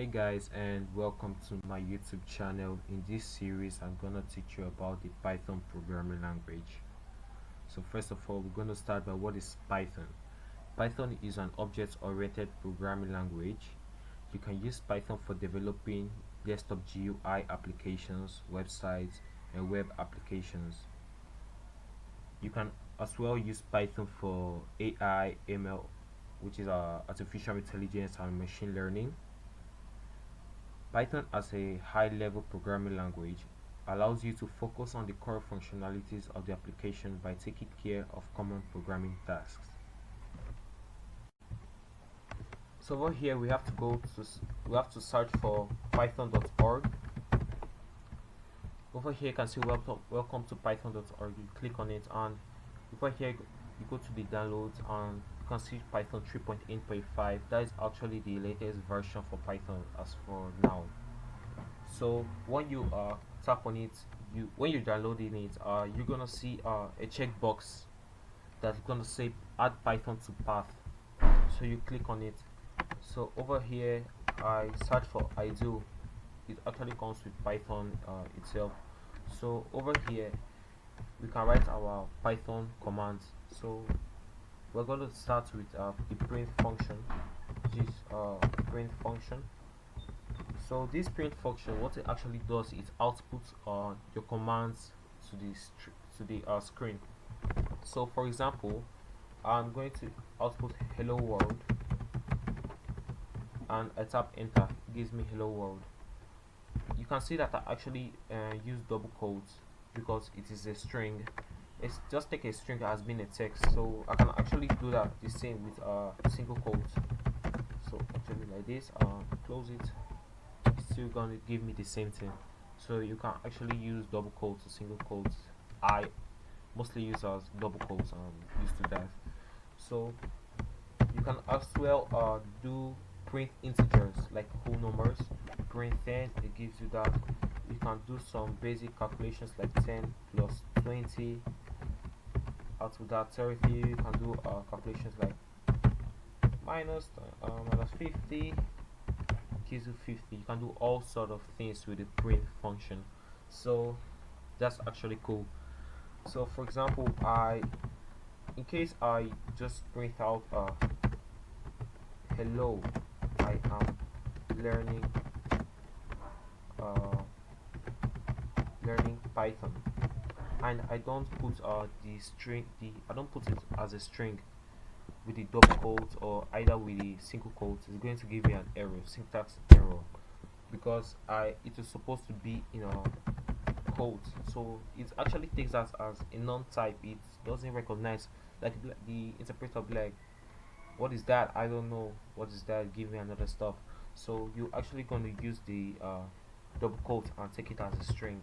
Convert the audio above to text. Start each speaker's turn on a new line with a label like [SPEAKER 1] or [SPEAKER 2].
[SPEAKER 1] Hey guys, and welcome to my YouTube channel. In this series I'm gonna teach you about the Python programming language. So first of all, we're gonna start by what is Python. Python is an object-oriented programming language. You can use Python for developing desktop GUI applications, websites, and web applications. You can as well use Python for AI, ML, which is artificial intelligence and machine learning. Python as a high-level programming language allows you to focus on the core functionalities of the application by taking care of common programming tasks. So over here we have to search for python.org. Over here you can see welcome to python.org. You click on it, and over here you go to the downloads, and you can see Python 3.8.5. That is actually the latest version for Python as for now. So when you tap on it, when you're downloading it, you're gonna see a checkbox that's gonna say add Python to path. So you click on it. So over here I search for ideal. It actually comes with Python itself. So over here we can write our Python commands. So we're going to start with the print function, which is print function. So this print function, what it actually does is outputs your commands to the screen. So for example, I'm going to output hello world, and I tap enter. It gives me hello world. You can see that I actually use double quotes because it is a string. It's just take a string as being a text, so I can actually do that the same with single quotes. So actually like this, close it. It's still gonna give me the same thing. So you can actually use double quotes or single quotes. I mostly use as double quotes. Used to that. So you can as well do print integers like whole numbers. Print 10, it gives you that. You can do some basic calculations like 10 plus 20. Out of that territory, you can do calculations like minus 50 gives you 50. You can do all sort of things with the print function. So that's actually cool. So for example, in case I just print out hello, I am learning Python, and I don't put I don't put it as a string with the double quotes or either with the single quotes. It's going to give me an error, syntax error, because it is supposed to be in a quote. So it actually takes that as a non-type. It doesn't recognize, like the interpreter be like, what is that? I don't know what is that, give me another stuff. So you're actually going to use the double quote and take it as a string.